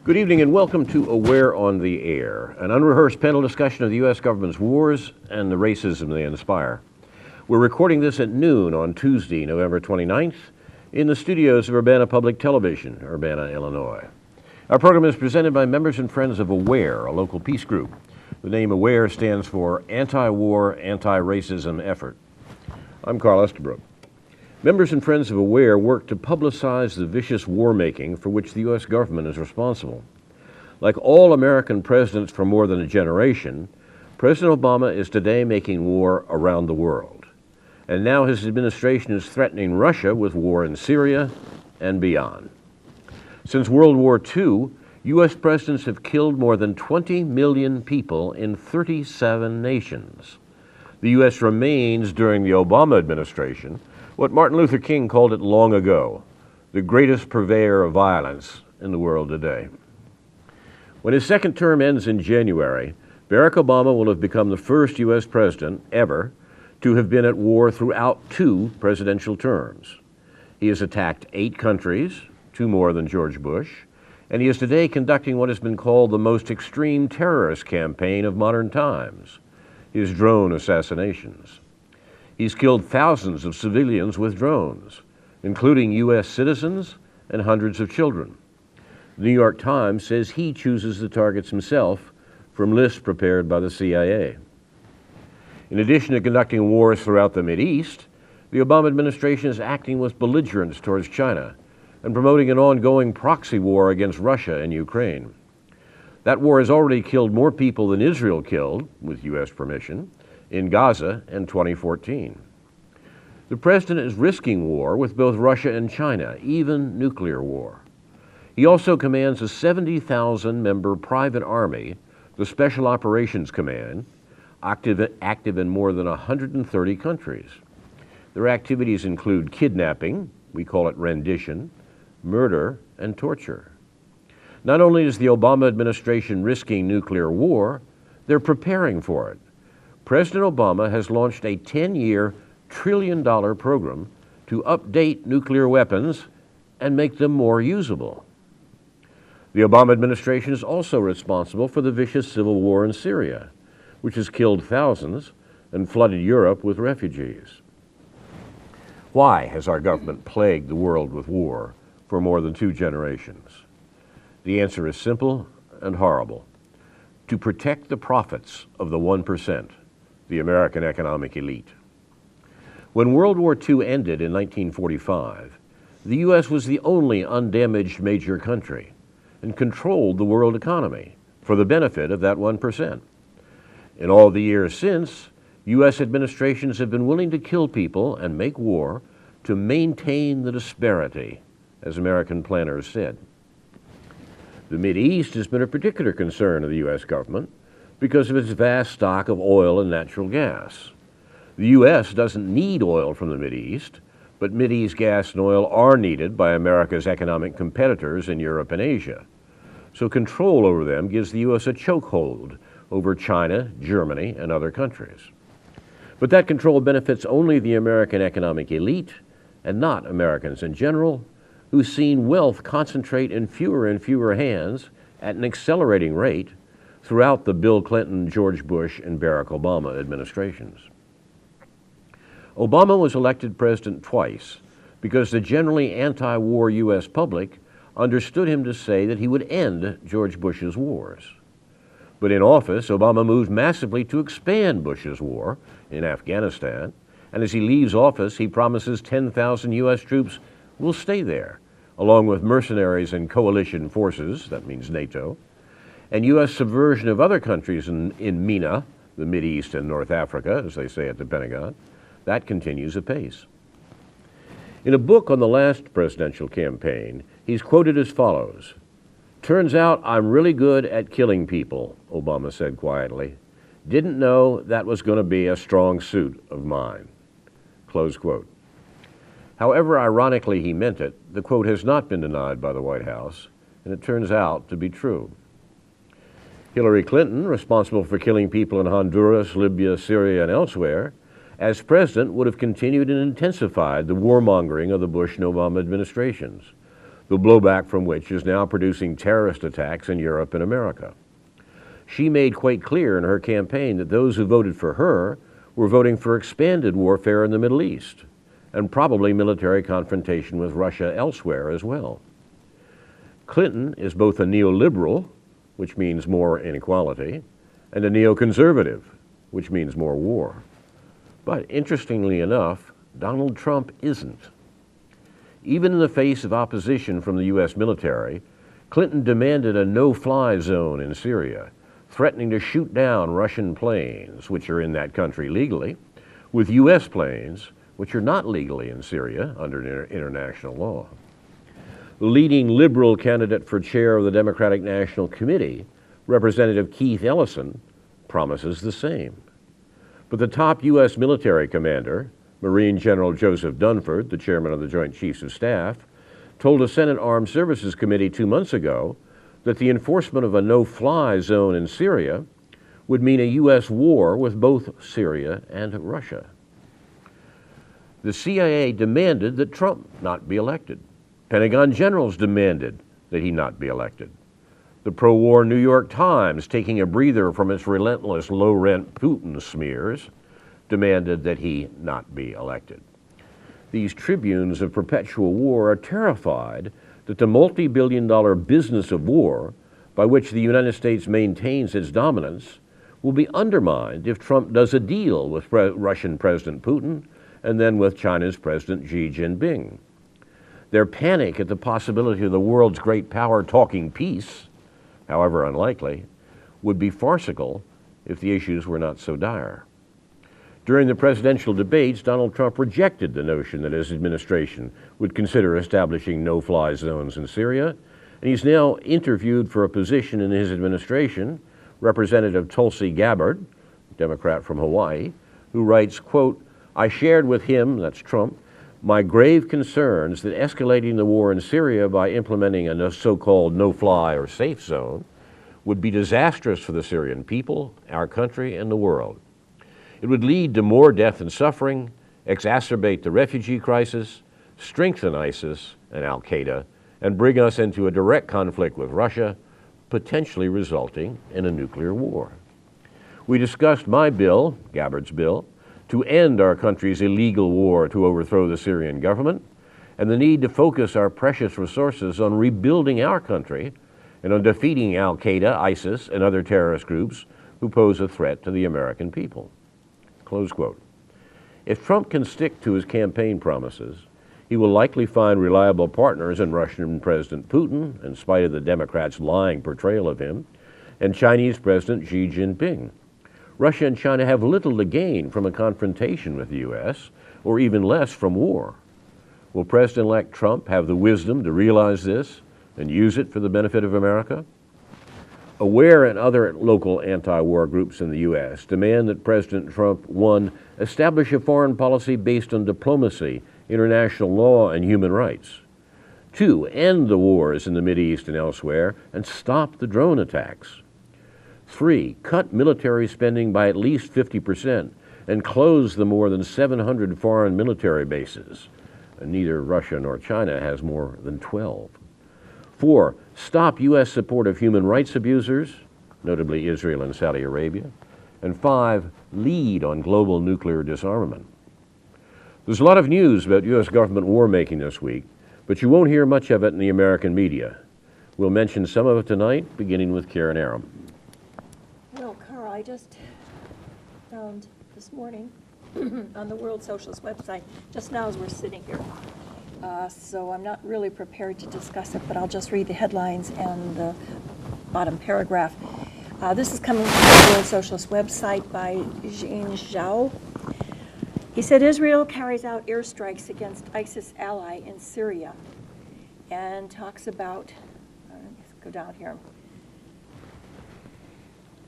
Good evening and welcome to Aware on the Air, an unrehearsed panel discussion of the U.S. government's wars and the racism they inspire. We're recording this at noon on Tuesday, November 29th, in the studios of Urbana Public Television, Urbana, Illinois. Our program is presented by members and friends of AWARE, a local peace group. The name AWARE stands for Anti-War, Anti-Racism Effort. I'm Carl Estabrook. Members and friends of AWARE work to publicize the vicious war-making for which the U.S. government is responsible. Like all American presidents for more than a generation, President Obama is today making war around the world. And now his administration is threatening Russia with war in Syria and beyond. Since World War II, U.S. presidents have killed more than 20 million people in 37 nations. The U.S. remains, during the Obama administration, what Martin Luther King called it long ago, the greatest purveyor of violence in the world today. When his second term ends in January, Barack Obama will have become the first U.S. president ever to have been at war throughout 2 presidential terms. He has attacked 8 countries, 2 more than George Bush, and he is today conducting what has been called the most extreme terrorist campaign of modern times, his drone assassinations. He's killed thousands of civilians with drones, including U.S. citizens and hundreds of children. The New York Times says he chooses the targets himself from lists prepared by the CIA. In addition to conducting wars throughout the Mideast, the Obama administration is acting with belligerence towards China and promoting an ongoing proxy war against Russia and Ukraine. That war has already killed more people than Israel killed, with U.S. permission, in Gaza in 2014. The president is risking war with both Russia and China, even nuclear war. He also commands a 70,000-member private army, the Special Operations Command, active in more than 130 countries. Their activities include kidnapping, we call it rendition, murder, and torture. Not only is the Obama administration risking nuclear war, they're preparing for it. President Obama has launched a 10-year, trillion-dollar program to update nuclear weapons and make them more usable. The Obama administration is also responsible for the vicious civil war in Syria, which has killed thousands and flooded Europe with refugees. Why has our government plagued the world with war for more than 2 generations? The answer is simple and horrible: to protect the profits of the 1%. The American economic elite. When World War II ended in 1945, the U.S. was the only undamaged major country and controlled the world economy for the benefit of that 1%. In all the years since, U.S. administrations have been willing to kill people and make war to maintain the disparity, as American planners said. The Mideast has been a particular concern of the U.S. government because of its vast stock of oil and natural gas. The U.S. doesn't need oil from the Mideast, but Mideast gas and oil are needed by America's economic competitors in Europe and Asia. So control over them gives the U.S. a chokehold over China, Germany, and other countries. But that control benefits only the American economic elite and not Americans in general, who've seen wealth concentrate in fewer and fewer hands at an accelerating rate throughout the Bill Clinton, George Bush, and Barack Obama administrations. Obama was elected president twice because the generally anti-war U.S. public understood him to say that he would end George Bush's wars. But in office, Obama moved massively to expand Bush's war in Afghanistan, and as he leaves office, he promises 10,000 U.S. troops will stay there, along with mercenaries and coalition forces, that means NATO, and U.S. subversion of other countries in MENA, the Mideast and North Africa, as they say at the Pentagon, that continues apace. In a book on the last presidential campaign, he's quoted as follows: "Turns out I'm really good at killing people," Obama said quietly. "Didn't know that was going to be a strong suit of mine." Close quote. However ironically he meant it, the quote has not been denied by the White House, and it turns out to be true. Hillary Clinton, responsible for killing people in Honduras, Libya, Syria, and elsewhere, as president would have continued and intensified the warmongering of the Bush and Obama administrations. the blowback from which is now producing terrorist attacks in Europe and America. She made quite clear in her campaign that those who voted for her were voting for expanded warfare in the Middle East, and probably military confrontation with Russia elsewhere as well. Clinton is both a neoliberal, which means more inequality, and a neoconservative, which means more war. But interestingly enough, Donald Trump isn't. Even in the face of opposition from the U.S. military, Clinton demanded a no-fly zone in Syria, threatening to shoot down Russian planes, which are in that country legally, with U.S. planes, which are not legally in Syria under international law. The leading liberal candidate for chair of the Democratic National Committee, Representative Keith Ellison, promises the same. But the top U.S. military commander, Marine General Joseph Dunford, the chairman of the Joint Chiefs of Staff, told a Senate Armed Services Committee 2 months ago that the enforcement of a no-fly zone in Syria would mean a U.S. war with both Syria and Russia. The CIA demanded that Trump not be elected. Pentagon generals demanded that he not be elected. The pro-war New York Times, taking a breather from its relentless low-rent Putin smears, demanded that he not be elected. These tribunes of perpetual war are terrified that the multi-billion-dollar business of war, by which the United States maintains its dominance, will be undermined if Trump does a deal with Russian President Putin and then with China's President Xi Jinping. Their panic at the possibility of the world's great power talking peace, however unlikely, would be farcical if the issues were not so dire. During the presidential debates, Donald Trump rejected the notion that his administration would consider establishing no-fly zones in Syria, and he's now interviewed for a position in his administration, Representative Tulsi Gabbard, Democrat from Hawaii, who writes, quote, "I shared with him," that's Trump, "my grave concerns that escalating the war in Syria by implementing a so-called no-fly or safe zone would be disastrous for the Syrian people, our country, and the world. It would lead to more death and suffering, exacerbate the refugee crisis, strengthen ISIS and al-Qaeda, and bring us into a direct conflict with Russia, potentially resulting in a nuclear war." We discussed my bill, Gabbard's bill, to end our country's illegal war to overthrow the Syrian government, and the need to focus our precious resources on rebuilding our country and on defeating al-Qaeda, ISIS, and other terrorist groups who pose a threat to the American people. Close quote. If Trump can stick to his campaign promises, he will likely find reliable partners in Russian President Putin, in spite of the Democrats' lying portrayal of him, and Chinese President Xi Jinping. Russia and China have little to gain from a confrontation with the U.S., or even less from war. Will President-elect Trump have the wisdom to realize this and use it for the benefit of America? AWARE and other local anti-war groups in the U.S. demand that President Trump, 1, establish a foreign policy based on diplomacy, international law, and human rights. 2, end the wars in the Mideast and elsewhere and stop the drone attacks. 3, cut military spending by at least 50% and close the more than 700 foreign military bases. And neither Russia nor China has more than 12. 4, stop U.S. support of human rights abusers, notably Israel and Saudi Arabia. And 5, lead on global nuclear disarmament. There's a lot of news about U.S. government war-making this week, but you won't hear much of it in the American media. We'll mention some of it tonight, beginning with Karen Aram. Well, Carl, I just found this morning on the World Socialist website, just now as we're sitting here, so I'm not really prepared to discuss it, but I'll just read the headlines and the bottom paragraph. This is coming from the World Socialist website by Jean Zhao. He said Israel carries out airstrikes against ISIS ally in Syria and talks about, let's go down here,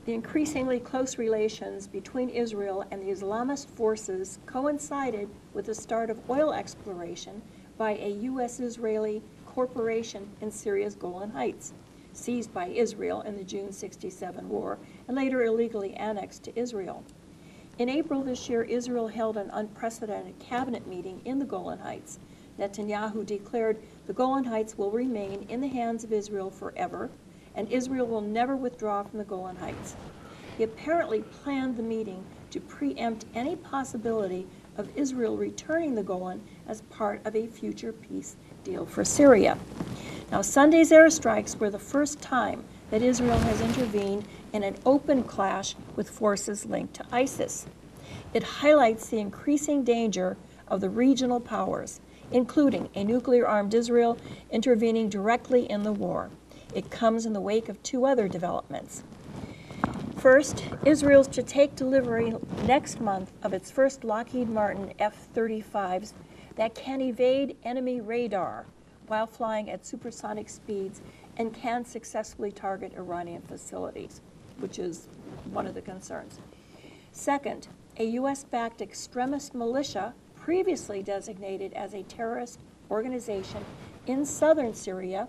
the increasingly close relations between Israel and the Islamist forces coincided with the start of oil exploration by a U.S.-Israeli corporation in Syria's Golan Heights, seized by Israel in the June '67 war and later illegally annexed to Israel. In April this year, Israel held an unprecedented cabinet meeting in the Golan Heights. Netanyahu declared The Golan Heights will remain in the hands of Israel forever, and Israel will never withdraw from the Golan Heights. He apparently planned the meeting to preempt any possibility of Israel returning the Golan as part of a future peace deal for Syria. Now, Sunday's airstrikes were the first time that Israel has intervened in an open clash with forces linked to ISIS. It highlights the increasing danger of the regional powers, including a nuclear-armed Israel intervening directly in the war. It comes in the wake of two other developments. First, Israel's to take delivery next month of its first Lockheed Martin F-35s that can evade enemy radar while flying at supersonic speeds and can successfully target Iranian facilities, which is one of the concerns. Second, a U.S.-backed extremist militia previously designated as a terrorist organization in southern Syria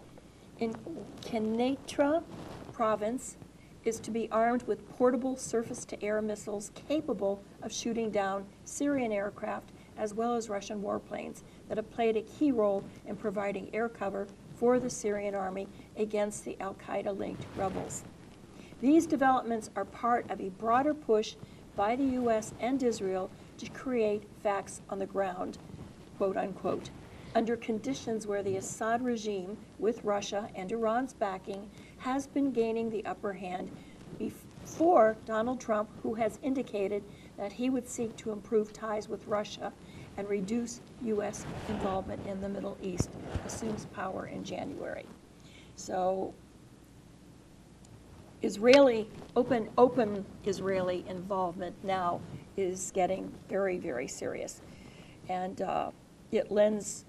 in Quneitra province is to be armed with portable surface-to-air missiles capable of shooting down Syrian aircraft as well as Russian warplanes that have played a key role in providing air cover for the Syrian army against the al-Qaeda-linked rebels. These developments are part of a broader push by the U.S. and Israel to create facts on the ground, quote unquote, under conditions where the Assad regime, with Russia and Iran's backing, has been gaining the upper hand before Donald Trump, who has indicated that he would seek to improve ties with Russia and reduce U.S. involvement in the Middle East, assumes power in January. So open Israeli involvement now is getting very, very serious. And it lends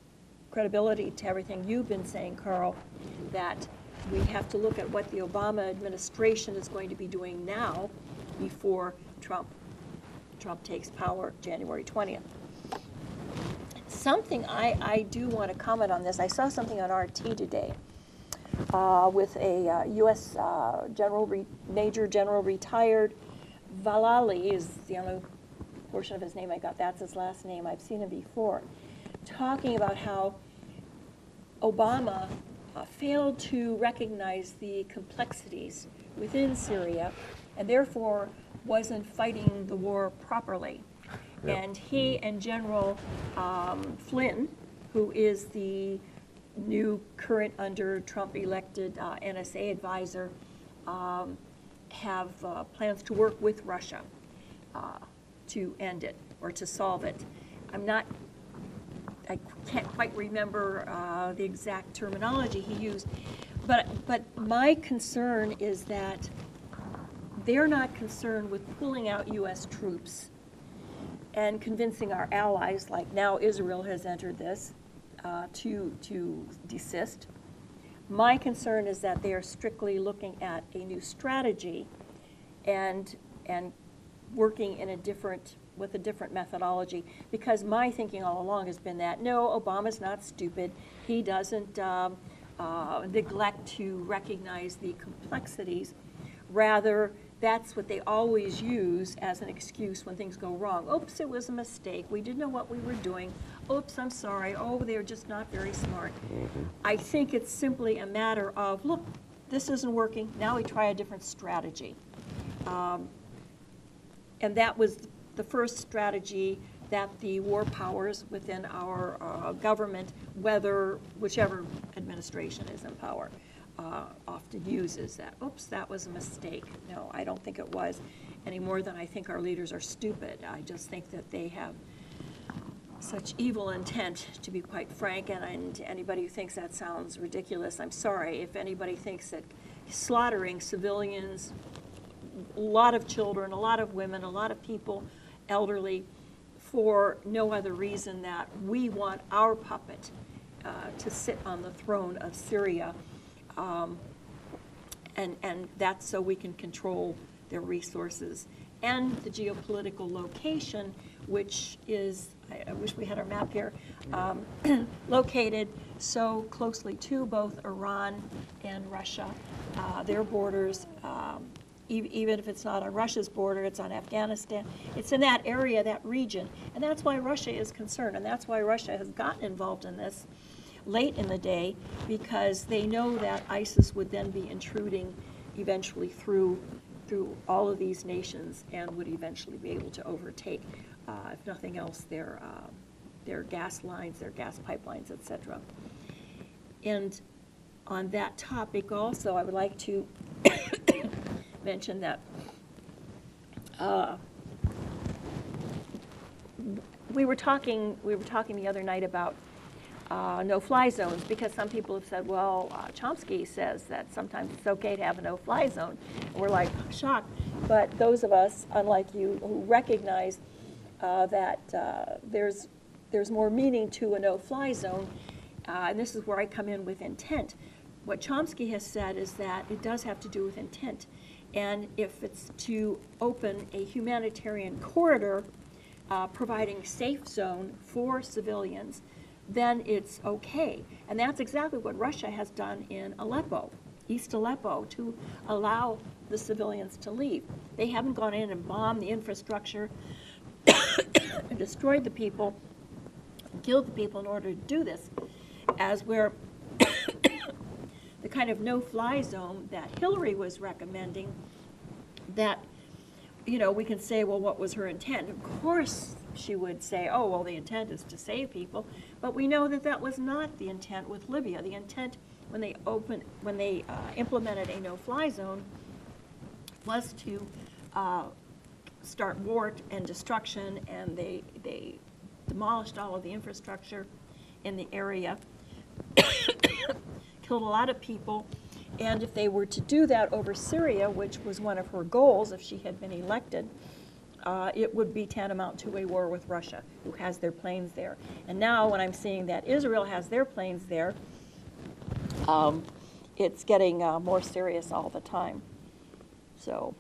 credibility to everything you've been saying, Carl, that we have to look at what the Obama administration is going to be doing now before Trump takes power January 20th. Something I do want to comment on this. I saw something on RT today with a U.S. Major General retired. Valali is the only portion of his name I got. That's his last name. I've seen him before, talking about how Obama failed to recognize the complexities within Syria and therefore wasn't fighting the war properly. Yep. And he and General Flynn, who is the new current under Trump elected NSA advisor, have plans to work with Russia to end it or to solve it. I can't quite remember the exact terminology he used, but my concern is that they're not concerned with pulling out U.S. troops and convincing our allies, like now Israel has entered this, to desist. My concern is that they are strictly looking at a new strategy and working in with a different methodology, because my thinking all along has been that, no, Obama's not stupid. He doesn't neglect to recognize the complexities. Rather, that's what they always use as an excuse when things go wrong. Oops, it was a mistake. We didn't know what we were doing. Oops, I'm sorry. Oh, they're just not very smart. Mm-hmm. I think it's simply a matter of, look, this isn't working. Now we try a different strategy. And that was the first strategy that the war powers within our government, whichever administration is in power, often uses that. Oops, that was a mistake. No, I don't think it was, any more than I think our leaders are stupid. I just think that they have such evil intent, to be quite frank, and anybody who thinks that sounds ridiculous, I'm sorry. If anybody thinks that slaughtering civilians, a lot of children, a lot of women, a lot of people, elderly, for no other reason that we want our puppet to sit on the throne of Syria, and that's so we can control their resources and the geopolitical location, which is, I wish we had our map here, located so closely to both Iran and Russia, their borders. Even if it's not on Russia's border, it's on Afghanistan. It's in that area, that region. And that's why Russia is concerned, and that's why Russia has gotten involved in this. late in the day, because they know that ISIS would then be intruding eventually through all of these nations and would eventually be able to overtake, if nothing else, their gas lines, their gas pipelines, etc. And on that topic also, I would like to mention that we were talking the other night about no-fly zones, because some people have said, well, Chomsky says that sometimes it's okay to have a no-fly zone. And we're like shocked. But those of us, unlike you, who recognize that there's more meaning to a no-fly zone, and this is where I come in with intent. What Chomsky has said is that it does have to do with intent. And if it's to open a humanitarian corridor, providing safe zone for civilians, then it's okay. And that's exactly what Russia has done in Aleppo, East Aleppo, to allow the civilians to leave. They haven't gone in and bombed the infrastructure and destroyed the people, and killed the people in order to do this, as where the kind of no-fly zone that Hillary was recommending, that, you know, we can say, well, what was her intent? Of course, she would say, oh, well, the intent is to save people. But we know that that was not the intent with Libya. The intent when they implemented a no-fly zone was to start war and destruction, and they demolished all of the infrastructure in the area, killed a lot of people. And if they were to do that over Syria, which was one of her goals if she had been elected, it would be tantamount to a war with Russia, who has their planes there. And now when I'm seeing that Israel has their planes there, it's getting more serious all the time. So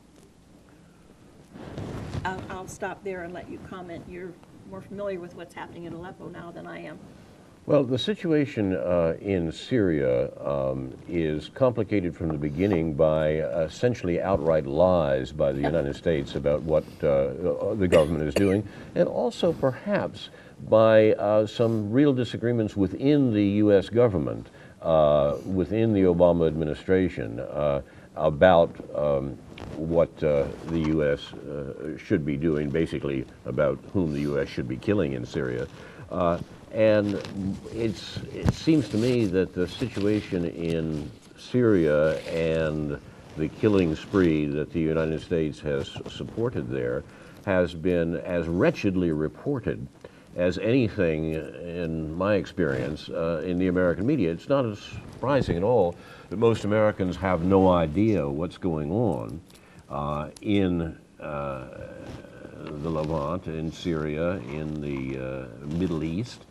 I'll stop there and let you comment. You're more familiar with what's happening in Aleppo now than I am. Well, the situation in Syria is complicated from the beginning by essentially outright lies by the United States about what the government is doing, and also perhaps by some real disagreements within the U.S. government, within the Obama administration, about what the U.S. should be doing, basically about whom the U.S. should be killing in Syria. And it seems to me that the situation in Syria and the killing spree that the United States has supported there has been as wretchedly reported as anything in my experience in the American media. It's not as surprising at all that most Americans have no idea what's going on in the Levant, in Syria, in the Middle East.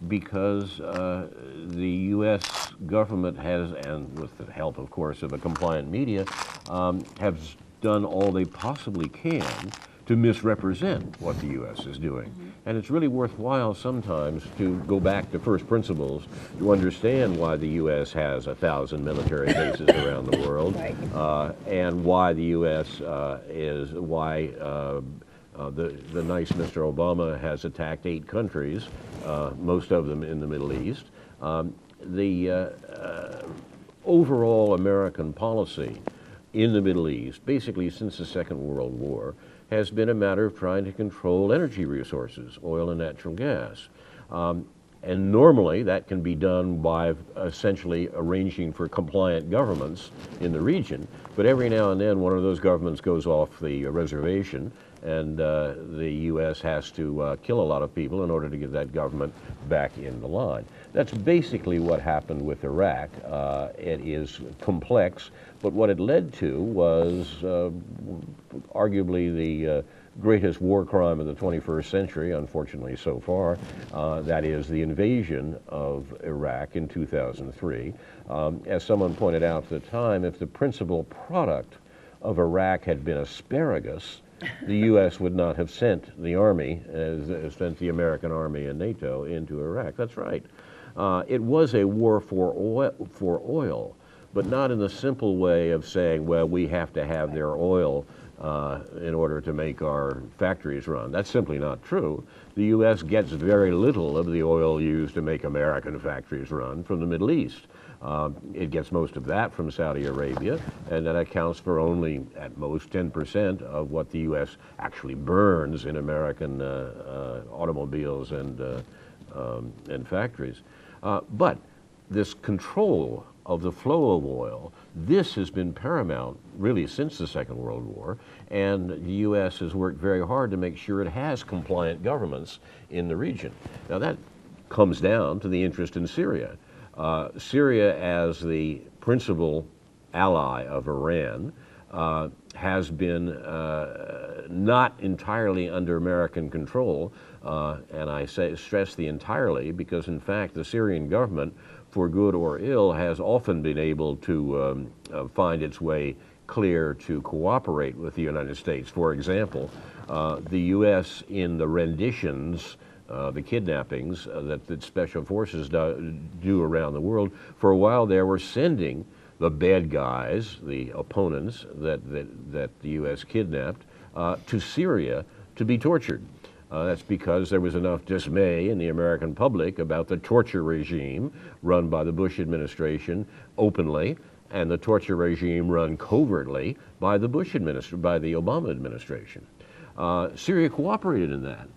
Because the U.S. government has, and with the help, of course, of a compliant media, have done all they possibly can to misrepresent what the U.S. is doing. Mm-hmm. And it's really worthwhile sometimes to go back to first principles to understand why the U.S. has 1,000 military bases around the world, right. And why the U.S. The nice Mr. Obama has attacked 8 countries, most of them in the Middle East. The overall American policy in the Middle East, basically since the Second World War, has been a matter of trying to control energy resources, oil and natural gas. And normally that can be done by essentially arranging for compliant governments in the region. But every now and then one of those governments goes off the reservation, and the U.S. has to kill a lot of people in order to get that government back in the line. That's basically what happened with Iraq. It is complex, but what it led to was arguably the greatest war crime of the 21st century, unfortunately so far. That is the invasion of Iraq in 2003. As someone pointed out at the time, if the principal product of Iraq had been asparagus, the U.S. would not have sent the Army, sent the American Army and NATO into Iraq. That's right. It was a war for oil, but not in the simple way of saying, well, we have to have their oil in order to make our factories run. That's simply not true. The U.S. gets very little of the oil used to make American factories run from the Middle East. It gets most of that from Saudi Arabia, and that accounts for only, at most, 10% of what the U.S. actually burns in American automobiles and factories. But this control of the flow of oil, this has been paramount really since the Second World War, and the U.S. has worked very hard to make sure it has compliant governments in the region. Now that comes down to the interest in Syria. Syria, as the principal ally of Iran, has been not entirely under American control, and I stress the entirely because in fact the Syrian government, for good or ill, has often been able to find its way clear to cooperate with the United States. For example, the U.S. in the renditions, the kidnappings that special forces do around the world, for a while there were sending the bad guys, the opponents that the U.S. kidnapped, to Syria to be tortured. That's because there was enough dismay in the American public about the torture regime run by the Bush administration openly, and the torture regime run covertly by the Obama administration. Syria cooperated in that,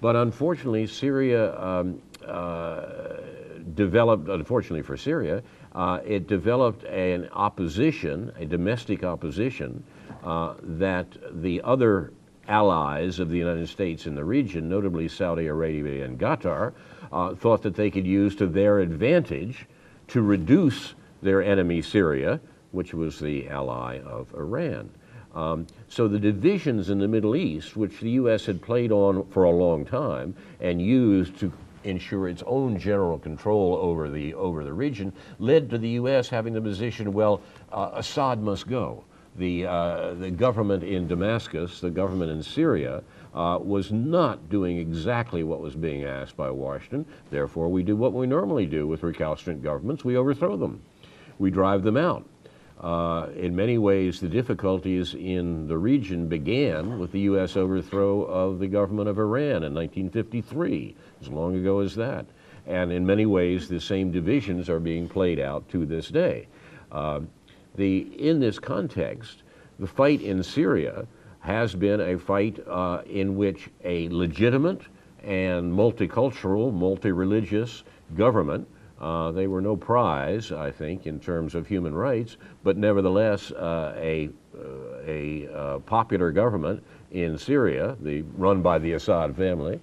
but unfortunately, Syria developed. Unfortunately for Syria, it developed an opposition, a domestic opposition, that the other allies of the United States in the region, notably Saudi Arabia and Qatar, thought that they could use to their advantage to reduce their enemy Syria, which was the ally of Iran. So the divisions in the Middle East, which the U.S. had played on for a long time and used to ensure its own general control over the region, led to the U.S. having the position, well, Assad must go. The government in Damascus, the government in Syria, was not doing exactly what was being asked by Washington. Therefore, we do what we normally do with recalcitrant governments. We overthrow them. We drive them out. In many ways, the difficulties in the region began with the U.S. overthrow of the government of Iran in 1953, as long ago as that. And in many ways, the same divisions are being played out to this day. In this context, the fight in Syria has been a fight in which a legitimate and multicultural, multi-religious government, they were no prize, I think, in terms of human rights, but nevertheless a popular government in Syria, run by the Assad family,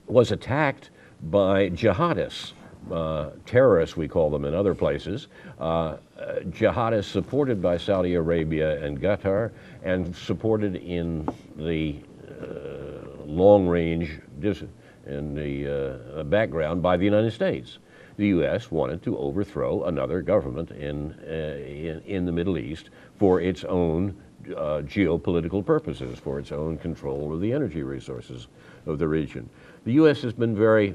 was attacked by jihadists. Terrorists, we call them in other places, jihadists supported by Saudi Arabia and Qatar, and supported in the long range, in the background, by the United States. The U.S. wanted to overthrow another government in the Middle East for its own geopolitical purposes, for its own control of the energy resources of the region. The U.S. has been very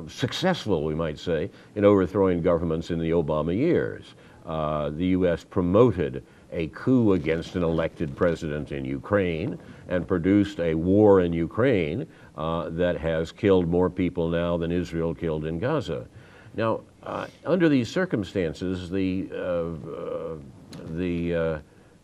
successful, we might say, in overthrowing governments in the Obama years. The U.S. promoted a coup against an elected president in Ukraine and produced a war in Ukraine that has killed more people now than Israel killed in Gaza. Now, under these circumstances, the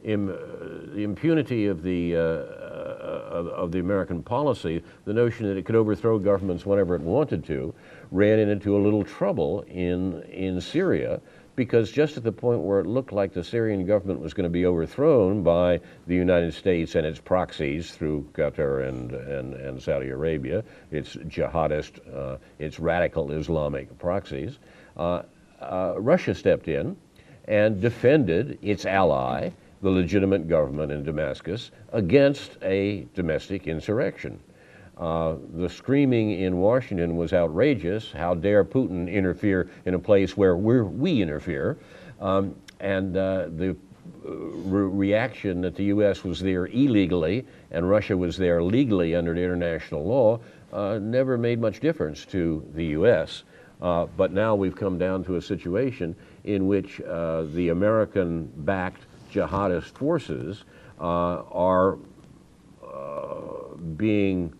impunity of the American policy, the notion that it could overthrow governments whenever it wanted to, ran into a little trouble in Syria, because just at the point where it looked like the Syrian government was going to be overthrown by the United States and its proxies through Qatar and Saudi Arabia, its jihadist, its radical Islamic proxies, Russia stepped in and defended its ally, the legitimate government in Damascus, against a domestic insurrection. The screaming in Washington was outrageous. How dare Putin interfere in a place where we interfere? And the reaction that the U.S. was there illegally and Russia was there legally under international law never made much difference to the U.S. But now we've come down to a situation in which the American-backed jihadist forces are being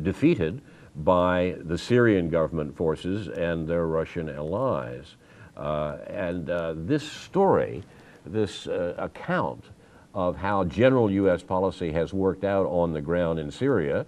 defeated by the Syrian government forces and their Russian allies. This story, this account of how general U.S. policy has worked out on the ground in Syria,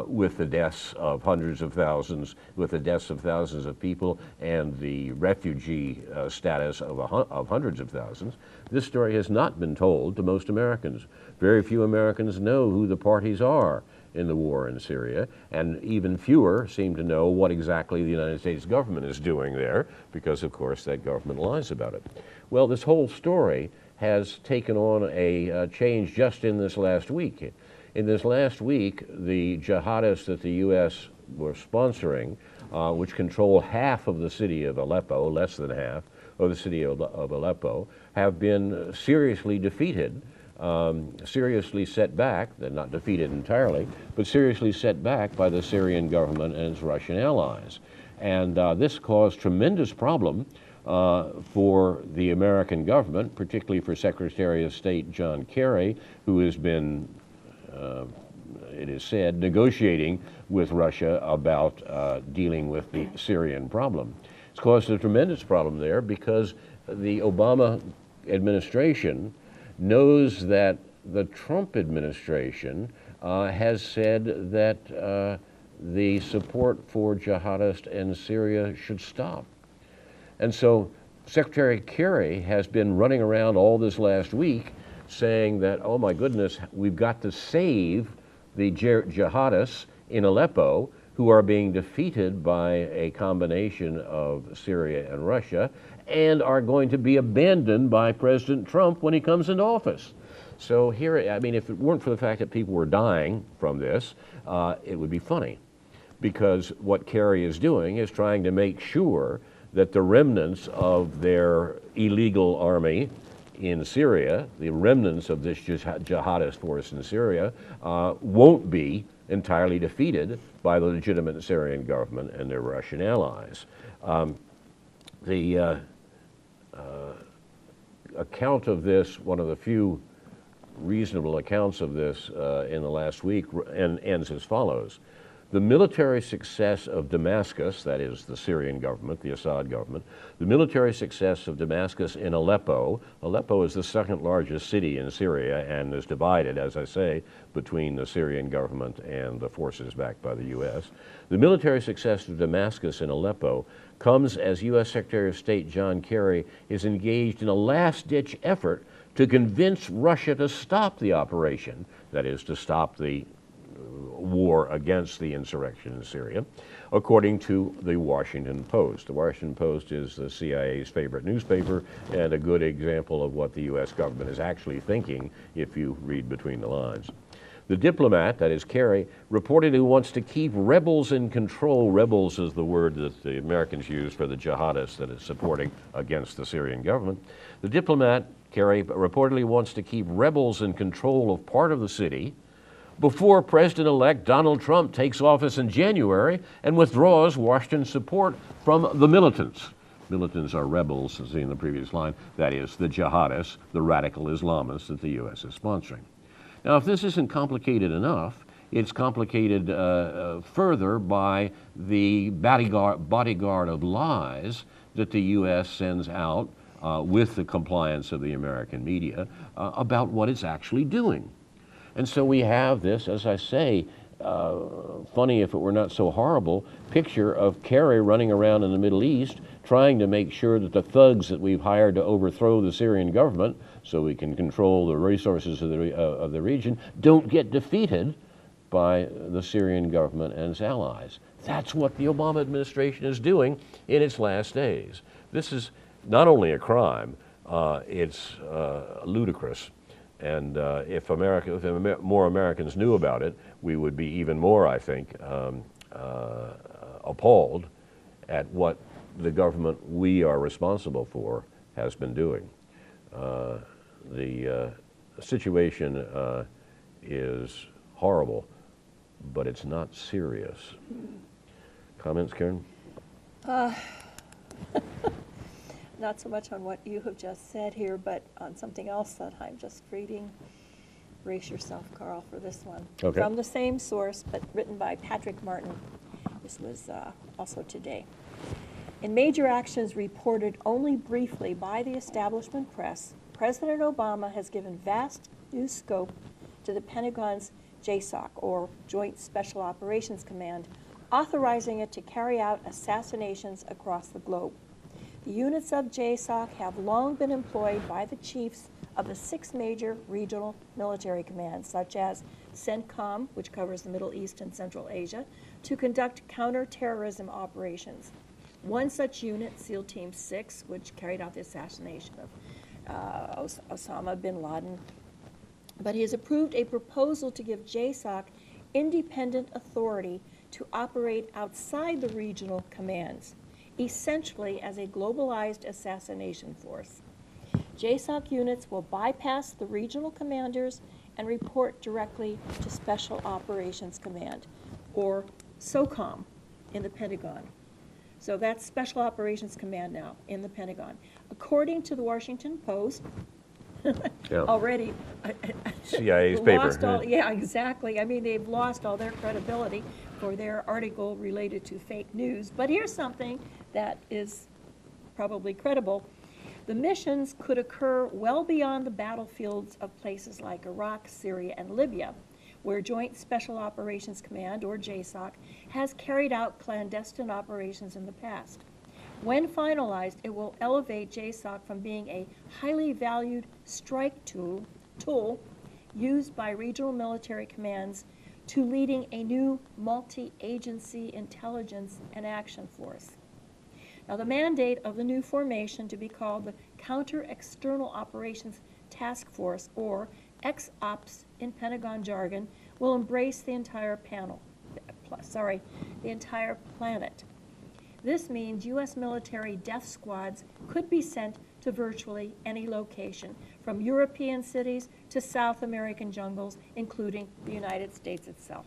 with the deaths of hundreds of thousands, with the deaths of thousands of people, and the refugee status of hundreds of thousands, this story has not been told to most Americans. Very few Americans know who the parties are in the war in Syria, and even fewer seem to know what exactly the United States government is doing there, because of course that government lies about it. Well, this whole story has taken on a change just in this last week. In this last week, the jihadists that the U.S. were sponsoring, which control half of the city of Aleppo, less than half of the city of Aleppo, have been seriously defeated, seriously set back. They're not defeated entirely, but seriously set back by the Syrian government and its Russian allies. And this caused tremendous problem for the American government, particularly for Secretary of State John Kerry, who has been, it is said, negotiating with Russia about dealing with the Syrian problem. It's caused a tremendous problem there because the Obama administration knows that the Trump administration has said that the support for jihadists in Syria should stop. And so Secretary Kerry has been running around all this last week saying that, oh my goodness, we've got to save the jihadists in Aleppo who are being defeated by a combination of Syria and Russia and are going to be abandoned by President Trump when he comes into office. So here, I mean, if it weren't for the fact that people were dying from this, it would be funny, because what Kerry is doing is trying to make sure that the remnants of their illegal army in Syria, the remnants of this jihadist force in Syria, won't be entirely defeated by the legitimate Syrian government and their Russian allies. The account of this, one of the few reasonable accounts of this in the last week, ends as follows. The military success of Damascus, that is the Syrian government, the Assad government, the military success of Damascus in Aleppo. Aleppo is the second largest city in Syria and is divided, as I say, between the Syrian government and the forces backed by the U.S. The military success of Damascus in Aleppo comes as U.S. Secretary of State John Kerry is engaged in a last-ditch effort to convince Russia to stop the operation, that is, to stop the war against the insurrection in Syria, according to the Washington Post. The Washington Post is the CIA's favorite newspaper and a good example of what the U.S. government is actually thinking if you read between the lines. The diplomat, that is Kerry, reportedly wants to keep rebels in control. Rebels is the word that the Americans use for the jihadists that is supporting against the Syrian government. The diplomat, Kerry, reportedly wants to keep rebels in control of part of the city before President-elect Donald Trump takes office in January and withdraws Washington support from the militants. Militants are rebels, as in the previous line, that is, the jihadists, the radical Islamists that the U.S. is sponsoring. Now, if this isn't complicated enough, it's complicated further by the bodyguard of lies that the U.S. sends out with the compliance of the American media about what it's actually doing. And so we have this, as I say, funny if it were not so horrible, picture of Kerry running around in the Middle East trying to make sure that the thugs that we've hired to overthrow the Syrian government so we can control the resources of the region don't get defeated by the Syrian government and its allies. That's what the Obama administration is doing in its last days. This is not only a crime, it's ludicrous. And if more Americans knew about it, we would be even more, I think, appalled at what the government we are responsible for has been doing. The situation is horrible, but it's not serious. Comments, Karen? not so much on what you have just said here, but on something else that I'm just reading. Brace yourself, Carl, for this one. Okay. From the same source, but written by Patrick Martin. This was also today. In major actions reported only briefly by the establishment press, President Obama has given vast new scope to the Pentagon's JSOC, or Joint Special Operations Command, authorizing it to carry out assassinations across the globe. The units of JSOC have long been employed by the chiefs of the 6 major regional military commands, such as CENTCOM, which covers the Middle East and Central Asia, to conduct counterterrorism operations. One such unit, SEAL Team 6, which carried out the assassination of Osama bin Laden. But he has approved a proposal to give JSOC independent authority to operate outside the regional commands, essentially as a globalized assassination force. JSOC units will bypass the regional commanders and report directly to Special Operations Command, or SOCOM, in the Pentagon. So that's Special Operations Command now in the Pentagon. According to the Washington Post, Yeah. already CIA's lost paper. all, yeah, exactly. I mean, they've lost all their credibility for their article related to fake news. But here's something that is probably credible. The missions could occur well beyond the battlefields of places like Iraq, Syria, and Libya, where Joint Special Operations Command, or JSOC, has carried out clandestine operations in the past. When finalized, it will elevate JSOC from being a highly valued strike tool used by regional military commands to leading a new multi-agency intelligence and action force. Now, the mandate of the new formation, to be called the Counter-External Operations Task Force, or XOPS in Pentagon jargon, will embrace the entire the entire planet. This means U.S. military death squads could be sent to virtually any location, from European cities to South American jungles, including the United States itself.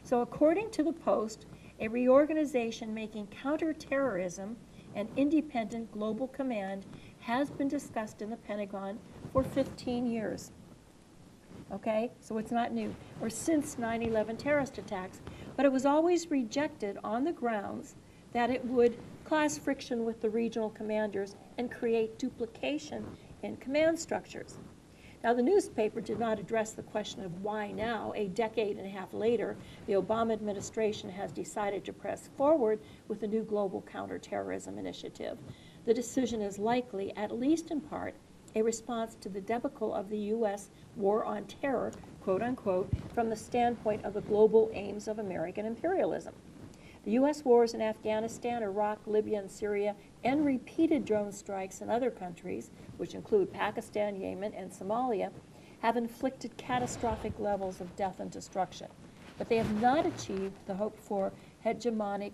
So according to the Post, a reorganization making counterterrorism an independent global command has been discussed in the Pentagon for 15 years. Okay, so it's not new, or since 9/11 terrorist attacks, but it was always rejected on the grounds that it would cause friction with the regional commanders and create duplication in command structures. Now, the newspaper did not address the question of why now, a decade and a half later, the Obama administration has decided to press forward with the new global counterterrorism initiative. The decision is likely, at least in part, a response to the debacle of the U.S. war on terror, quote unquote, from the standpoint of the global aims of American imperialism. The U.S. wars in Afghanistan, Iraq, Libya, and Syria, and repeated drone strikes in other countries, which include Pakistan, Yemen, and Somalia, have inflicted catastrophic levels of death and destruction. But they have not achieved the hoped-for hegemony,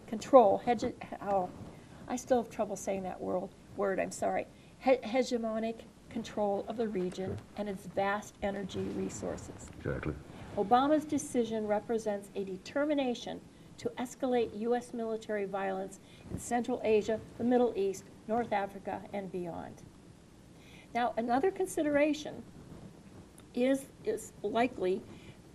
control, I still have trouble saying that word, I'm sorry, hegemonic control of the region and its vast energy resources. Exactly. Obama's decision represents a determination to escalate U.S. military violence in Central Asia, the Middle East, North Africa, and beyond. Now, another consideration is likely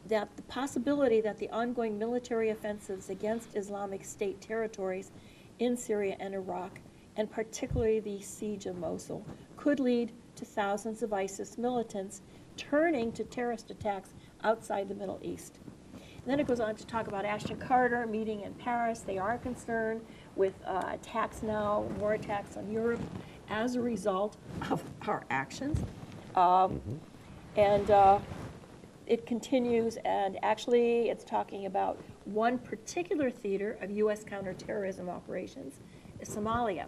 that the possibility that the ongoing military offensives against Islamic State territories in Syria and Iraq, and particularly the siege of Mosul, could lead to thousands of ISIS militants turning to terrorist attacks outside the Middle East. And then it goes on to talk about Ashton Carter meeting in Paris. They are concerned with attacks now, more attacks on Europe as a result of our actions. And it continues, and actually it's talking about one particular theater of U.S. counterterrorism operations, is Somalia.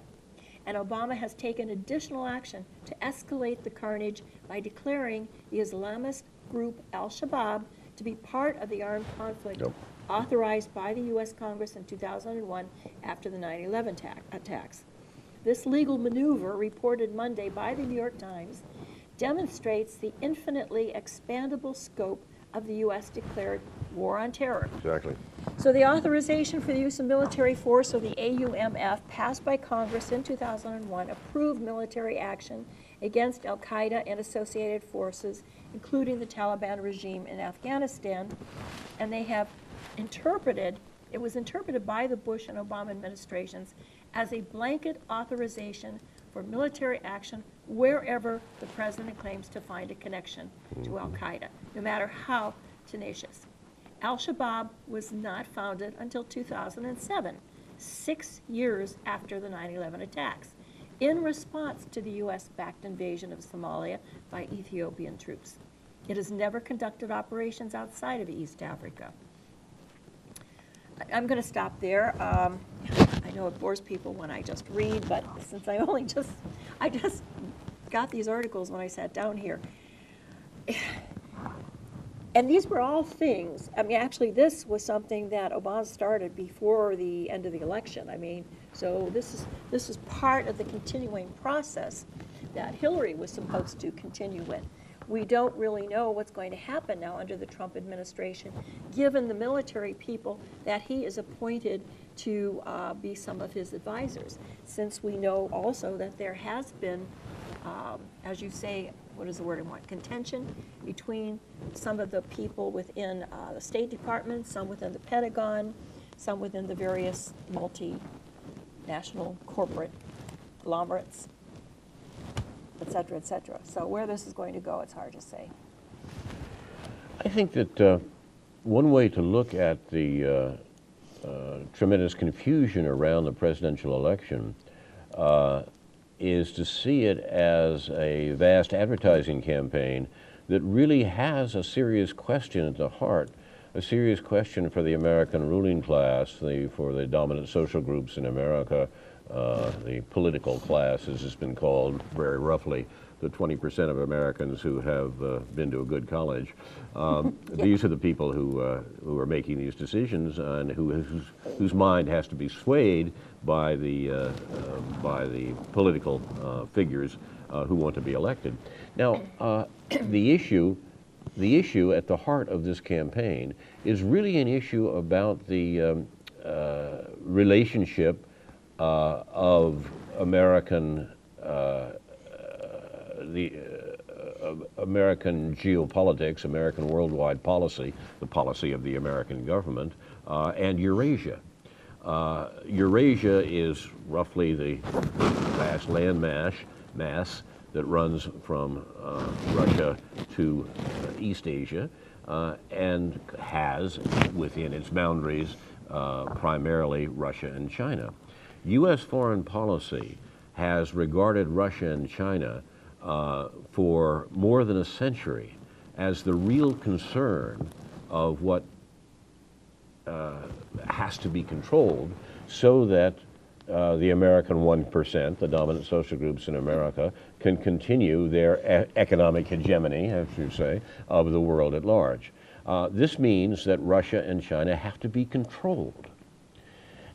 And Obama has taken additional action to escalate the carnage by declaring the Islamist group Al-Shabaab to be part of the armed conflict authorized by the U.S. Congress in 2001 after the 9/11 attacks. This legal maneuver, reported Monday by the New York Times, demonstrates the infinitely expandable scope of the U.S. declared war on terror. Exactly. So the authorization for the use of military force, or the AUMF, passed by Congress in 2001, approved military action against al-Qaeda and associated forces, including the Taliban regime in Afghanistan. And they have interpreted, it was interpreted by the Bush and Obama administrations as a blanket authorization for military action wherever the president claims to find a connection to al-Qaeda, no matter how tenacious. Al-Shabaab was not founded until 2007, 6 years after the 9/11 attacks, in response to the U.S.-backed invasion of Somalia by Ethiopian troops. It has never conducted operations outside of East Africa. I'm going to stop there. I know it bores people when I just read, but since I just got these articles when I sat down here. And these were all things, I mean, actually this was something that Obama started before the end of the election. I mean, so this is part of the continuing process that Hillary was supposed to continue with. We don't really know what's going to happen now under the Trump administration, given the military people that he has appointed to be some of his advisors, since we know also that there has been, as you say, what is the word I want, contention between some of the people within the State Department, some within the Pentagon, some within the various multinational corporate conglomerates, et cetera, et cetera. So where this is going to go, it's hard to say. I think that one way to look at the tremendous confusion around the presidential election is to see it as a vast advertising campaign that really has a serious question at the heart, a serious question for the American ruling class, for the dominant social groups in America, the political class, as it's been called very roughly, the 20% of Americans who have been to a good college. These are the people who are making these decisions and whose mind has to be swayed by the political figures who want to be elected. Now, the issue at the heart of this campaign is really an issue about the relationship of American American geopolitics, American worldwide policy, the policy of the American government, and Eurasia. Eurasia is roughly the vast land mass that runs from Russia to East Asia and has within its boundaries primarily Russia and China. U.S. foreign policy has regarded Russia and China for more than a century as the real concern of what has to be controlled so that the American 1%, the dominant social groups in America, can continue their economic hegemony, as you say, of the world at large. This means that Russia and China have to be controlled.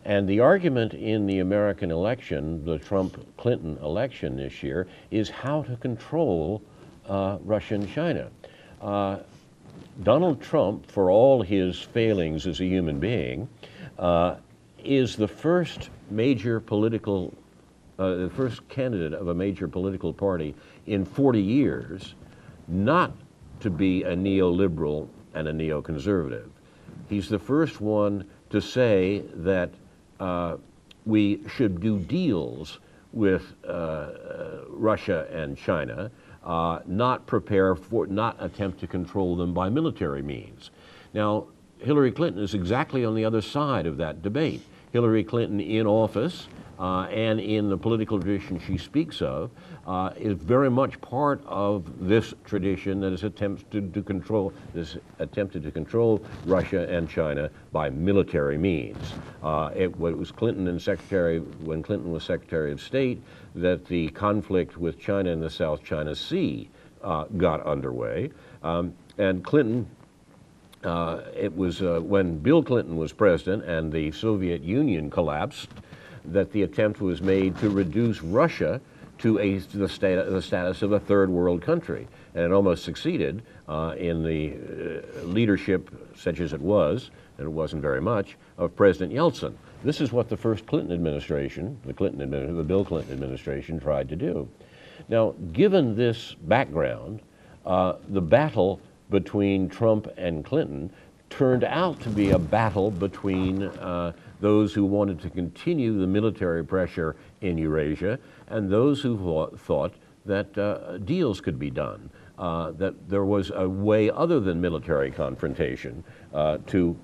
And the argument in the American election, the Trump-Clinton election this year, is how to control Russia and China. Donald Trump, for all his failings as a human being, is the first major political, the first candidate of a major political party in 40 years not to be a neoliberal and a neoconservative. He's the first one to say that we should do deals with Russia and China, not attempt to control them by military means. Now, Hillary Clinton is exactly on the other side of that debate. Hillary Clinton in office and in the political tradition she speaks of is very much part of this tradition that is attempted to control Russia and China by military means. It was Clinton when Clinton was Secretary of State that the conflict with China in the South China Sea got underway, and Clinton. It was when Bill Clinton was president and the Soviet Union collapsed that the attempt was made to reduce Russia to the status of a third world country. And it almost succeeded in the leadership, such as it was, and it wasn't very much, of President Yeltsin. This is what the first Clinton administration, the Bill Clinton administration, tried to do. Now, given this background, the battle between Trump and Clinton turned out to be a battle between those who wanted to continue the military pressure in Eurasia and those who thought that deals could be done, that there was a way other than military confrontation to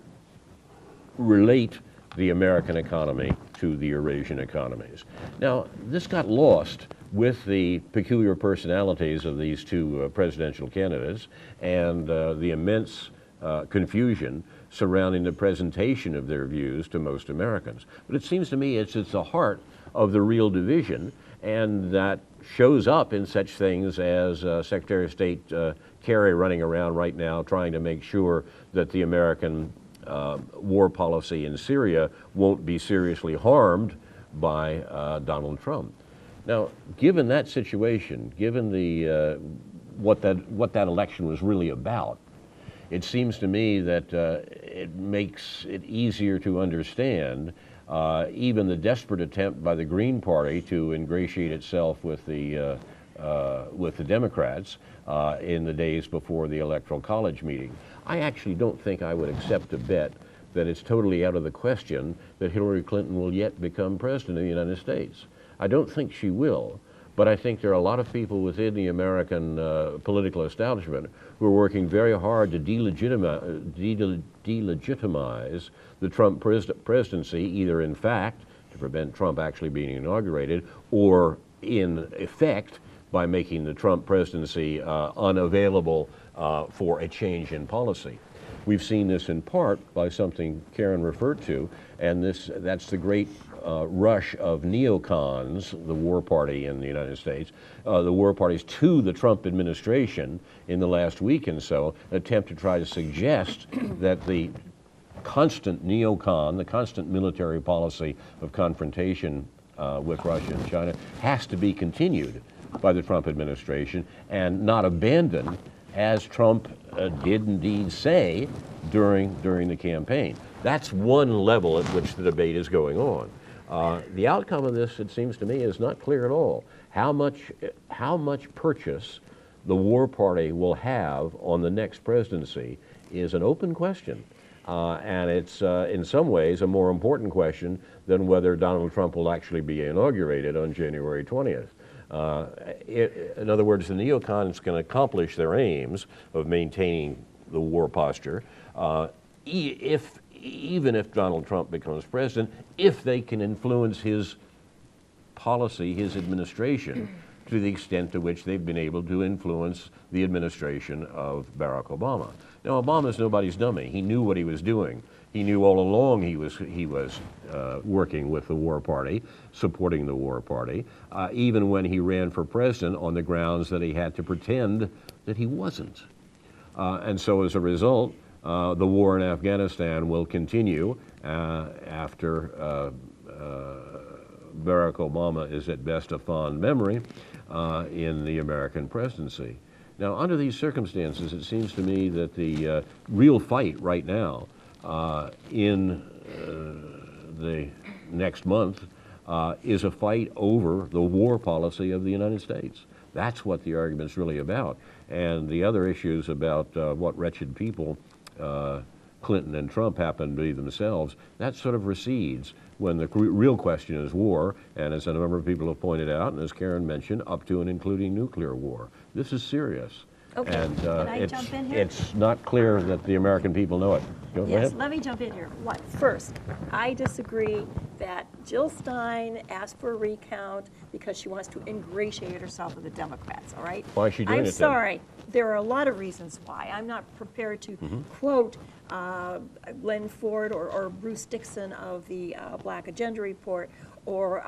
relate the American economy to the Eurasian economies. Now, this got lost with the peculiar personalities of these two presidential candidates and the immense confusion surrounding the presentation of their views to most Americans. But it seems to me it's at the heart of the real division, and that shows up in such things as Secretary of State Kerry running around right now trying to make sure that the American war policy in Syria won't be seriously harmed by Donald Trump. Now, given that situation, given the what that election was really about, it seems to me that it makes it easier to understand even the desperate attempt by the Green Party to ingratiate itself with the Democrats in the days before the Electoral College meeting. I actually don't think I would accept a bet that it's totally out of the question that Hillary Clinton will yet become president of the United States. I don't think she will, but I think there are a lot of people within the American political establishment who are working very hard to delegitimize the Trump presidency, either in fact to prevent Trump actually being inaugurated, or in effect by making the Trump presidency unavailable for a change in policy. We've seen this in part by something Karen referred to, and that's the great rush of neocons, the war party in the United States, the war parties to the Trump administration in the last week and so, attempt to try to suggest that the constant neocon, the constant military policy of confrontation with Russia and China has to be continued by the Trump administration and not abandoned, as Trump did indeed say during the campaign. That's one level at which the debate is going on. The outcome of this, it seems to me, is not clear at all. How much purchase the war party will have on the next presidency is an open question. And it's in some ways a more important question than whether Donald Trump will actually be inaugurated on January 20th. In other words, the neocons can accomplish their aims of maintaining the war posture even if Donald Trump becomes president, if they can influence his policy, his administration, to the extent to which they've been able to influence the administration of Barack Obama. Now, Obama's nobody's dummy. He knew what he was doing. He knew all along he was working with the war party, supporting the war party, even when he ran for president on the grounds that he had to pretend that he wasn't. And so as a result, the war in Afghanistan will continue after Barack Obama is at best a fond memory in the American presidency. Now, under these circumstances, it seems to me that the real fight right now in the next month is a fight over the war policy of the United States. That's what the argument's really about. And the other issues about what wretched people Clinton and Trump happen to be themselves, that sort of recedes when the real question is war, and as a number of people have pointed out, and as Karen mentioned, up to and including nuclear war. This is serious. Okay, and can I jump in here? It's not clear that the American people know it. Go Yes, ahead. let me jump in here. First, I disagree that Jill Stein asked for a recount because she wants to ingratiate herself with the Democrats, all right? Why is she doing it then? I'm sorry. There are a lot of reasons why. I'm not prepared to quote Glenn Ford or Bruce Dixon of the Black Agenda Report or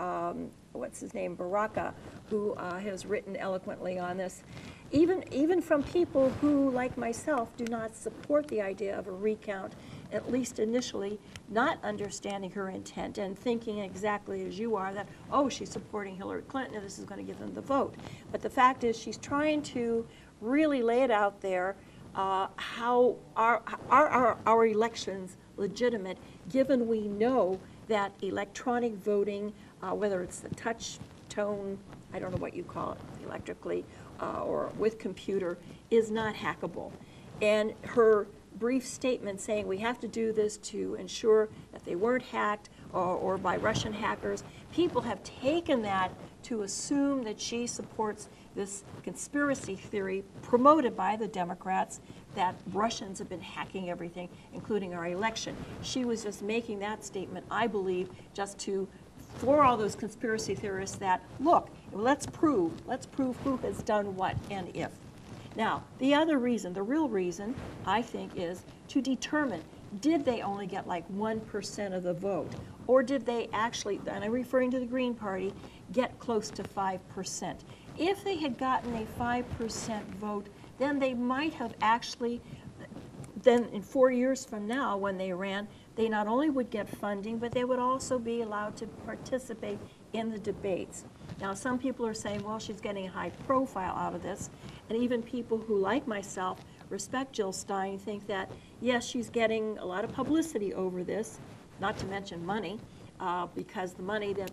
what's his name, Baraka, who has written eloquently on this. Even from people who, like myself, do not support the idea of a recount, at least initially, not understanding her intent and thinking exactly as you are that, oh, she's supporting Hillary Clinton and this is going to give them the vote. But the fact is she's trying to really lay it out there how are our elections legitimate, given we know that electronic voting, whether it's the touch tone, I don't know what you call it, electrically, or with computer, is not hackable. And her brief statement saying we have to do this to ensure that they weren't hacked or by Russian hackers, people have taken that to assume that she supports this conspiracy theory promoted by the Democrats that Russians have been hacking everything, including our election. She was just making that statement, I believe, just for all those conspiracy theorists that, look, let's prove who has done what and if. Now, the other reason, the real reason, I think, is to determine, did they only get like 1% of the vote? Or did they actually, and I'm referring to the Green Party, get close to 5%? If they had gotten a 5% vote, then they might have actually, then in 4 years from now when they ran, they not only would get funding, but they would also be allowed to participate in the debates. Now, some people are saying, well, she's getting a high profile out of this, and even people who, like myself, respect Jill Stein think that, yes, she's getting a lot of publicity over this, not to mention money, because the money that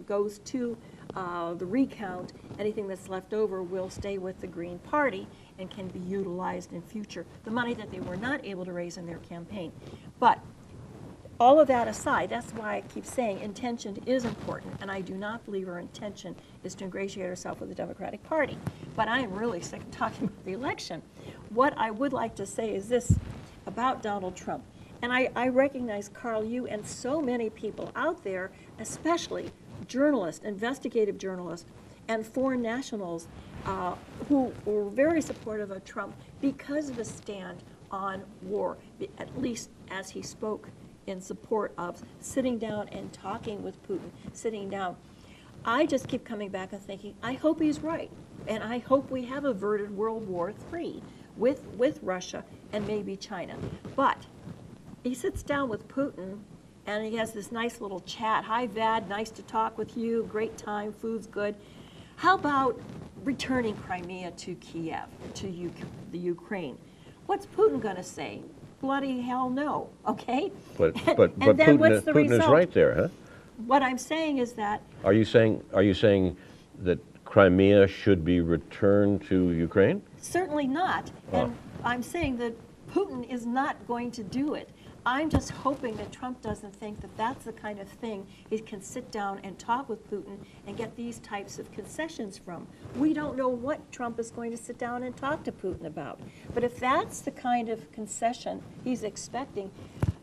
goes to the recount, anything that's left over will stay with the Green Party and can be utilized in future, the money that they were not able to raise in their campaign. But all of that aside, that's why I keep saying intention is important, and I do not believe her intention is to ingratiate herself with the Democratic Party. But I am really sick of talking about the election. What I would like to say is this about Donald Trump. And I recognize, Carl, you and so many people out there, especially journalists, investigative journalists, and foreign nationals who were very supportive of Trump because of his stand on war, at least as he spoke in support of sitting down and talking with Putin, sitting down. I just keep coming back and thinking, I hope he's right. And I hope we have averted World War III with Russia and maybe China. But he sits down with Putin and he has this nice little chat. Hi, Vad, nice to talk with you. Great time, food's good. How about returning Crimea to Kiev, to the Ukraine? What's Putin going to say? Bloody hell no, okay? But and then what's the Putin is result? right there, huh? What I'm saying is that Are you saying that Crimea should be returned to Ukraine? certainly not. And I'm saying that Putin is not going to do it. I'm just hoping that Trump doesn't think that that's the kind of thing he can sit down and talk with Putin and get these types of concessions from. We don't know what Trump is going to sit down and talk to Putin about. But if that's the kind of concession he's expecting,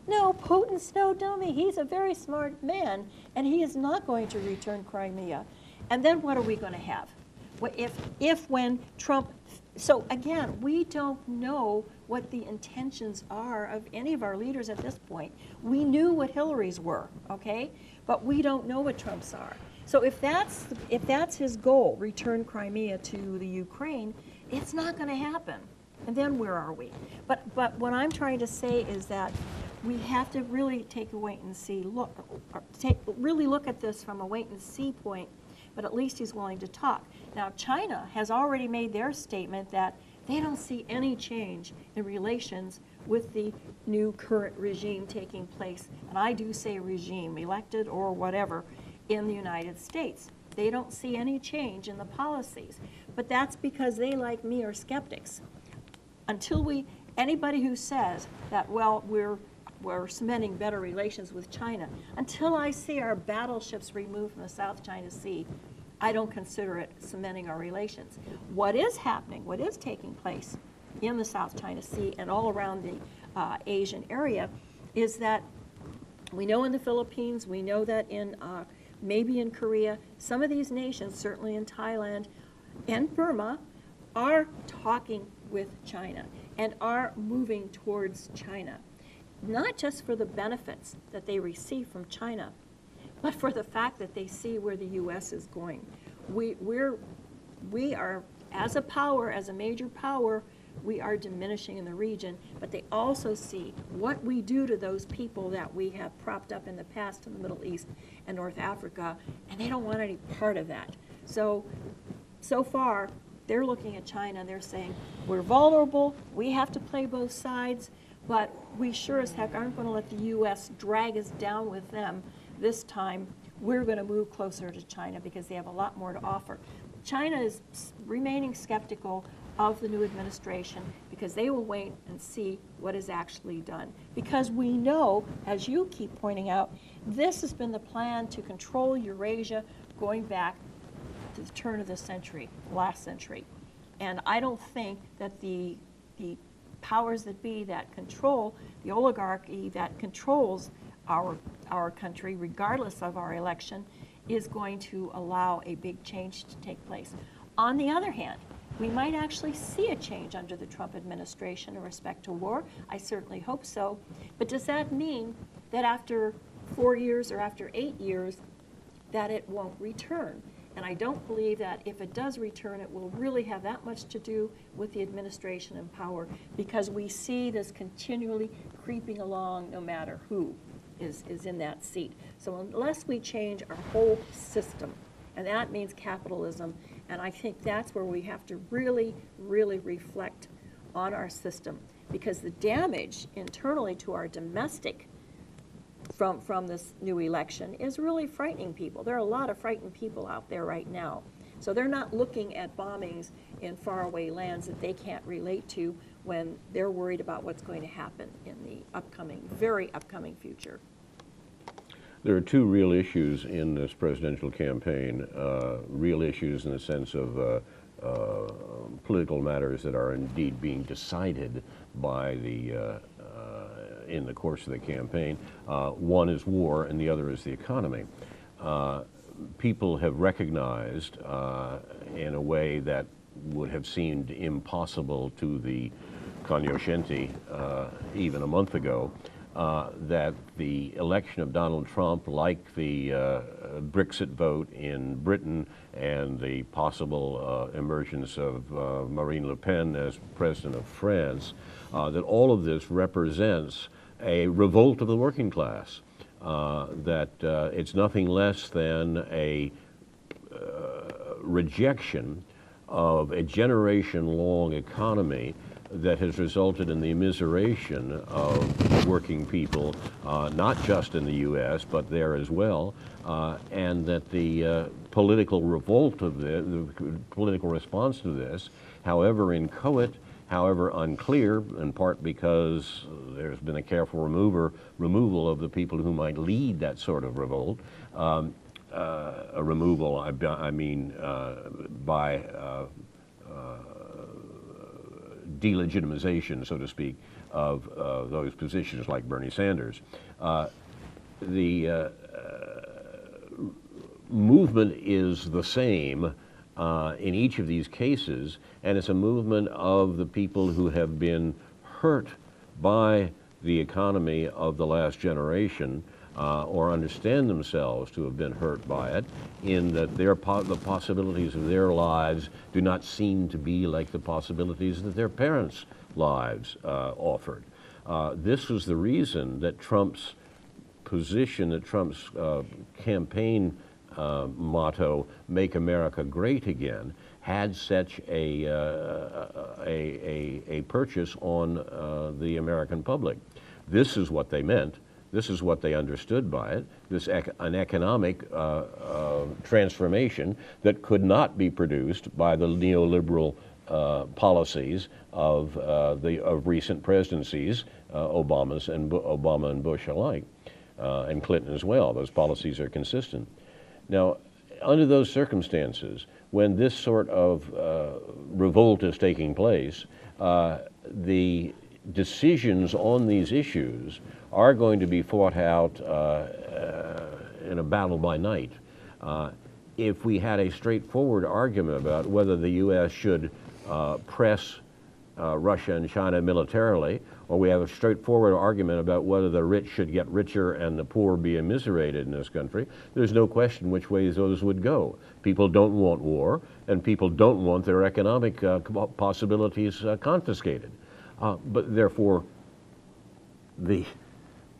no, Putin's no dummy. He's a very smart man, and he is not going to return Crimea. And then what are we going to have? If when Trump, so again, we don't know what the intentions are of any of our leaders at this point. We knew what Hillary's were, okay? But we don't know what Trump's are. So if that's his goal, return Crimea to the Ukraine, it's not going to happen. And then where are we? But what I'm trying to say is that we have to really take a wait and see really look at this from a wait and see point. But at least he's willing to talk. Now, China has already made their statement that they don't see any change in relations with the new current regime taking place. And I do say regime, elected or whatever, in the United States. They don't see any change in the policies. But that's because they, like me, are skeptics. Until anybody who says that, well, we're cementing better relations with China, until I see our battleships removed from the South China Sea, I don't consider it cementing our relations. What is happening, what is taking place in the South China Sea and all around the Asian area is that we know in the Philippines, we know that in maybe in Korea, some of these nations, certainly in Thailand and Burma, are talking with China and are moving towards China. Not just for the benefits that they receive from China, but for the fact that they see where the U.S. is going. We are, as a power, as a major power, we are diminishing in the region, but they also see what we do to those people that we have propped up in the past in the Middle East and North Africa, and they don't want any part of that. So far, they're looking at China and they're saying, we're vulnerable, we have to play both sides, but we sure as heck aren't going to let the U.S. drag us down with them. This time, we're going to move closer to China because they have a lot more to offer. China is remaining skeptical of the new administration because they will wait and see what is actually done. Because we know, as you keep pointing out, this has been the plan to control Eurasia going back to the turn of the century, last century. And I don't think that the powers that be that control, the oligarchy that controls our country, regardless of our election, is going to allow a big change to take place. On the other hand, we might actually see a change under the Trump administration in respect to war. I certainly hope so. But does that mean that after 4 years or after 8 years that it won't return? And I don't believe that if it does return, it will really have that much to do with the administration in power, because we see this continually creeping along no matter who is in that seat. So unless we change our whole system, and that means capitalism, and I think that's where we have to really, really reflect on our system, because the damage internally to our domestic from this new election is really frightening people. There are a lot of frightened people out there right now. So they're not looking at bombings in faraway lands that they can't relate to when they're worried about what's going to happen in the upcoming, very upcoming future. There are two real issues in this presidential campaign, real issues in the sense of political matters that are indeed being decided by in the course of the campaign. One is war and the other is the economy. People have recognized in a way that would have seemed impossible to the cognoscenti even a month ago, that the election of Donald Trump, like the Brexit vote in Britain and the possible emergence of Marine Le Pen as president of France, that all of this represents a revolt of the working class, that it's nothing less than a rejection of a generation-long economy that has resulted in the immiseration of working people, not just in the U.S., but there as well, and that the political revolt of the political response to this, however inchoate, however unclear, in part because there's been a careful removal of the people who might lead that sort of revolt, a removal, I mean, by delegitimization, so to speak, of those positions like Bernie Sanders. The movement is the same in each of these cases, and it's a movement of the people who have been hurt by the economy of the last generation, or understand themselves to have been hurt by it, in that the possibilities of their lives do not seem to be like the possibilities that their parents' lives offered. This was the reason that Trump's position, that Trump's campaign motto, "Make America Great Again," had such a purchase on the American public. This is what they meant. This is what they understood by it, an economic transformation that could not be produced by the neoliberal policies of recent presidencies, Obama and Bush alike, and Clinton as well. Those policies are consistent. Now, under those circumstances, when this sort of revolt is taking place, the decisions on these issues are going to be fought out in a battle by night. If we had a straightforward argument about whether the U.S. should press Russia and China militarily, or we have a straightforward argument about whether the rich should get richer and the poor be immiserated in this country, there's no question which ways those would go. People don't want war, and people don't want their economic possibilities confiscated. But therefore, the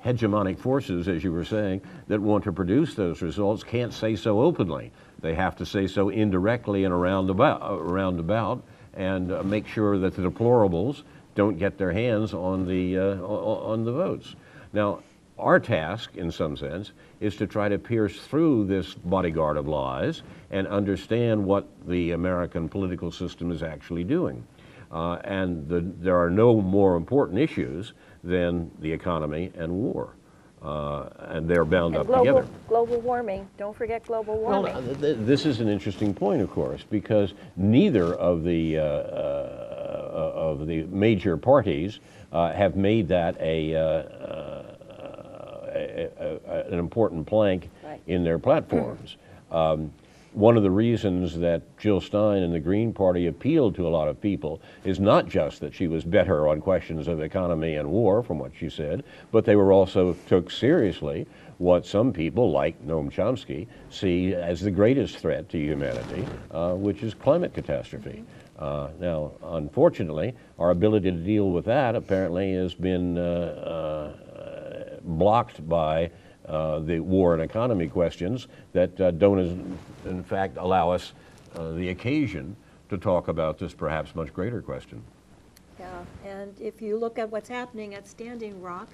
hegemonic forces, as you were saying, that want to produce those results can't say so openly. They have to say so indirectly and around about and make sure that the deplorables don't get their hands on the votes. Now, our task, in some sense, is to try to pierce through this bodyguard of lies and understand what the American political system is actually doing. There are no more important issues than the economy and war. And they're bound up together. Global warming. Don't forget global warming. Well, this is an interesting point, of course, because neither of the major parties have made that an important plank in their platforms. One of the reasons that Jill Stein and the Green Party appealed to a lot of people is not just that she was better on questions of economy and war, from what she said, but they were also took seriously what some people, like Noam Chomsky, see as the greatest threat to humanity, which is climate catastrophe. Now, unfortunately, our ability to deal with that apparently has been blocked by the war and economy questions that don't, in fact, allow us the occasion to talk about this perhaps much greater question. Yeah, and if you look at what's happening at Standing Rock,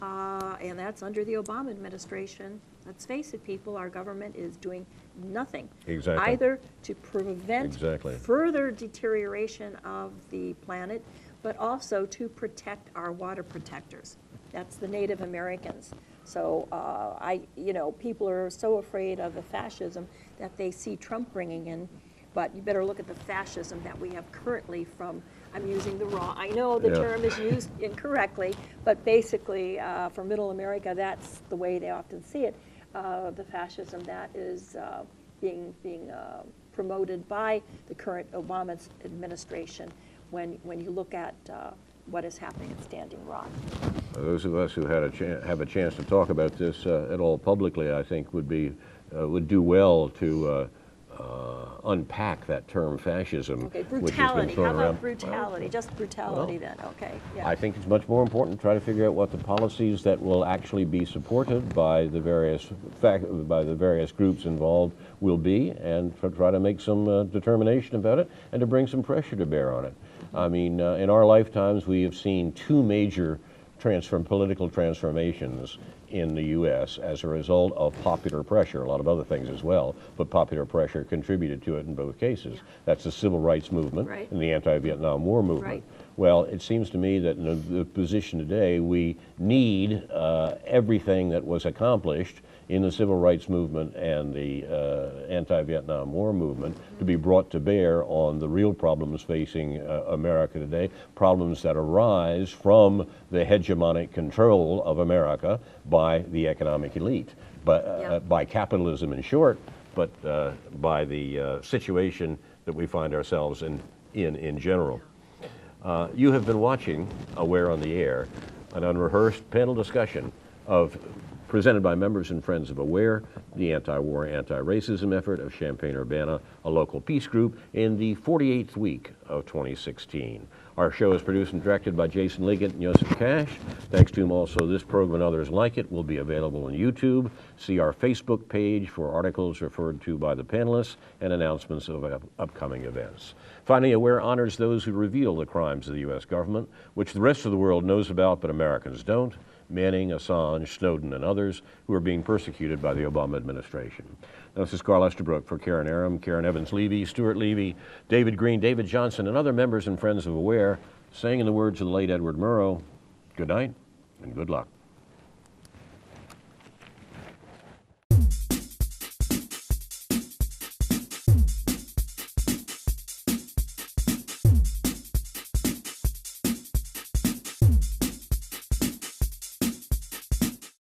and that's under the Obama administration, let's face it, people, our government is doing nothing. Exactly. Either to prevent further deterioration of the planet, but also to protect our water protectors. That's the Native Americans. So people are so afraid of the fascism that they see Trump bringing in, but you better look at the fascism that we have currently from, I'm using the wrong, I know the term is used incorrectly, but basically for Middle America, that's the way they often see it, the fascism that is being promoted by the current Obama administration when you look at what is happening at Standing Rock. Those of us who have a chance to talk about this at all publicly, I think, would do well to unpack that term fascism. Okay, brutality. How about brutality? Well, just brutality then. Okay. Yeah. I think it's much more important to try to figure out what the policies that will actually be supported by the various groups involved will be, and try to make some determination about it, and to bring some pressure to bear on it. I mean, in our lifetimes, we have seen two major political transformations in the U.S. as a result of popular pressure, a lot of other things as well, but popular pressure contributed to it in both cases. That's the civil rights movement and the anti-Vietnam War movement. Well, it seems to me that in the position today, we need everything that was accomplished in the civil rights movement and the anti-Vietnam War movement to be brought to bear on the real problems facing America today, problems that arise from the hegemonic control of America by the economic elite, by capitalism in short, but by the situation that we find ourselves in general. You have been watching Aware on the Air, an unrehearsed panel discussion presented by members and friends of Aware, the anti-war, anti-racism effort of Champaign-Urbana, a local peace group, in the 48th week of 2016. Our show is produced and directed by Jason Liggett and Joseph Cash. Thanks to him also, this program and others like it will be available on YouTube. See our Facebook page for articles referred to by the panelists and announcements of upcoming events. Finally, Aware honors those who reveal the crimes of the U.S. government, which the rest of the world knows about but Americans don't. Manning, Assange, Snowden, and others who are being persecuted by the Obama administration. Now, this is Carl Estabrook for Karen Aram, Karen Evans-Levy, Stuart Levy, David Green, David Johnson, and other members and friends of Aware, saying in the words of the late Edward Murrow, good night and good luck.